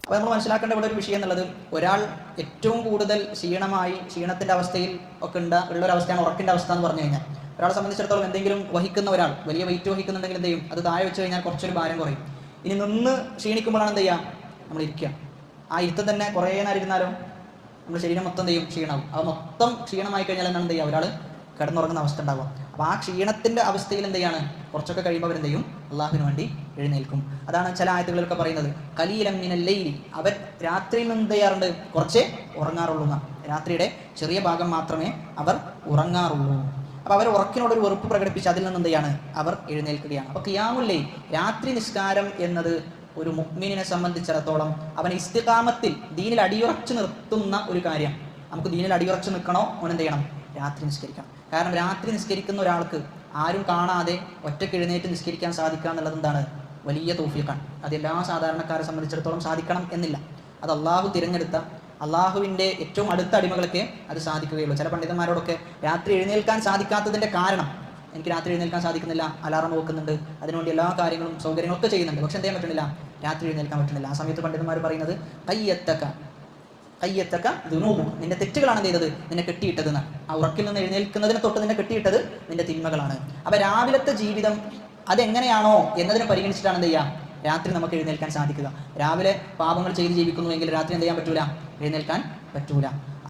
അപ്പോൾ നമ്മൾ മനസ്സിലാക്കേണ്ട ഇവിടെ ഒരു വിഷയം എന്നുള്ളത്, ഒരാൾ ഏറ്റവും കൂടുതൽ ക്ഷീണത്തിൻ്റെ അവസ്ഥയിൽ ഒക്കെ ഉള്ളൊരവസ്ഥയാണ് ഉറക്കിൻ്റെ അവസ്ഥ എന്ന് പറഞ്ഞു കഴിഞ്ഞാൽ. ഒരാളെ സംബന്ധിച്ചിടത്തോളം എന്തെങ്കിലും വഹിക്കുന്ന ഒരാൾ വലിയ വെയിറ്റ് വഹിക്കുന്നുണ്ടെങ്കിൽ എന്ത് ചെയ്യും, അത് താഴെ വെച്ച് കഴിഞ്ഞാൽ കുറച്ചൊരു ഭാരം കുറയും. ഇനി നിന്ന് ക്ഷീണിക്കുമ്പോഴാണ് എന്ത് ചെയ്യുക, നമ്മൾ ഇരിക്കുക. ആ ഇരുത്തം തന്നെ കുറേ നേരം ഇരുന്നാലും നമ്മുടെ ശരീരം മൊത്തം എന്ത് ചെയ്യും, ക്ഷീണമാവും. അത് മൊത്തം ക്ഷീണമായി കഴിഞ്ഞാൽ എന്താണ് എന്ത് ചെയ്യുക, ഒരാൾ കിടന്നുറങ്ങുന്ന അവസ്ഥ ഉണ്ടാവുക. അപ്പോൾ ആ ക്ഷീണത്തിൻ്റെ അവസ്ഥയിൽ എന്ത് ചെയ്യാണ്, കുറച്ചൊക്കെ കഴിയുമ്പോൾ അവരെന്ത് ചെയ്യും, അള്ളാഹുവിന് വേണ്ടി എഴുന്നേൽക്കും. അതാണ് ചില ആയത്തുകളിലൊക്കെ പറയുന്നത്, ഖലീലൻ മിനൽ ലൈലി, അവർ രാത്രിയിൽ എന്ത് ചെയ്യാറുണ്ട്, കുറച്ചേ ഉറങ്ങാറുള്ളൂ എന്നാണ്. രാത്രിയുടെ ചെറിയ ഭാഗം മാത്രമേ അവർ ഉറങ്ങാറുള്ളൂ. അപ്പോൾ അവർ ഉറക്കിനോടൊരു വെറുപ്പ് പ്രകടിപ്പിച്ച് അതിൽ നിന്ന് എന്ത് ചെയ്യാണ്, അവർ എഴുന്നേൽക്കുകയാണ്. അപ്പോൾ ഖിയാമുൽ ലൈൽ, രാത്രി നിസ്കാരം എന്നത് ഒരു മുഅ്മിനിനെ സംബന്ധിച്ചിടത്തോളം അവൻ ഇസ്തിഖാമത്തിൽ ദീനിൽ അടിയുറച്ച് നിർത്തുന്ന ഒരു കാര്യം. നമുക്ക് ദീനിൽ അടിയുറച്ച് നിൽക്കണോ, അവൻ എന്ത് ചെയ്യണം, രാത്രി നിസ്കരിക്കണം. കാരണം രാത്രി നിസ്കരിക്കുന്ന ഒരാൾക്ക് ആരും കാണാതെ ഒറ്റയ്ക്ക് എഴുന്നേറ്റ് നിസ്കരിക്കാൻ സാധിക്കുക എന്നുള്ളത് എന്താണ്, വലിയ തൗഫീഖാണ്. അത് എല്ലാ സാധാരണക്കാരെ സംബന്ധിച്ചിടത്തോളം സാധിക്കണം എന്നില്ല. അത് അള്ളാഹു തിരഞ്ഞെടുത്ത അള്ളാഹുവിൻ്റെ ഏറ്റവും അടുത്ത അടിമകൾക്ക് അത് സാധിക്കുകയുള്ളൂ. ചില പണ്ഡിതന്മാരോടൊക്കെ രാത്രി എഴുന്നേൽക്കാൻ സാധിക്കാത്തതിൻ്റെ കാരണം, എനിക്ക് രാത്രി എഴുന്നേൽക്കാൻ സാധിക്കുന്നില്ല, അലാറം നോക്കുന്നുണ്ട്, അതിനുവേണ്ടി എല്ലാ കാര്യങ്ങളും സൗകര്യങ്ങളൊക്കെ ചെയ്യുന്നുണ്ട്, പക്ഷെ എന്ത് ചെയ്യാൻ പറ്റുന്നില്ല, രാത്രി എഴുന്നേൽക്കാൻ പറ്റുന്നില്ല. ആ സമയത്ത് പണ്ഡിതന്മാർ പറയുന്നത് കയ്യത്തക്ക ദുനൂബ്, നിന്റെ തെറ്റുകളാണ് എന്ത് ചെയ്തത്, നിന്നെ കെട്ടിയിട്ടതെന്ന്. ആ ഉറക്കിൽ നിന്ന് എഴുന്നേൽക്കുന്നതിനെ തൊട്ട് നിന്നെ കെട്ടിയിട്ടത് നിന്റെ തിന്മകളാണ്. അപ്പോൾ രാവിലത്തെ ജീവിതം അതെങ്ങനെയാണോ എന്നതിനെ പരിഗണിച്ചിട്ടാണ് എന്ത് ചെയ്യുക, രാത്രി നമുക്ക് എഴുന്നേൽക്കാൻ സാധിക്കുക. രാവിലെ പാപങ്ങൾ ചെയ്ത് ജീവിക്കുന്നുവെങ്കിൽ രാത്രി എന്ത് ചെയ്യാൻ പറ്റൂല, എഴുന്നേൽക്കാൻ പറ്റൂല.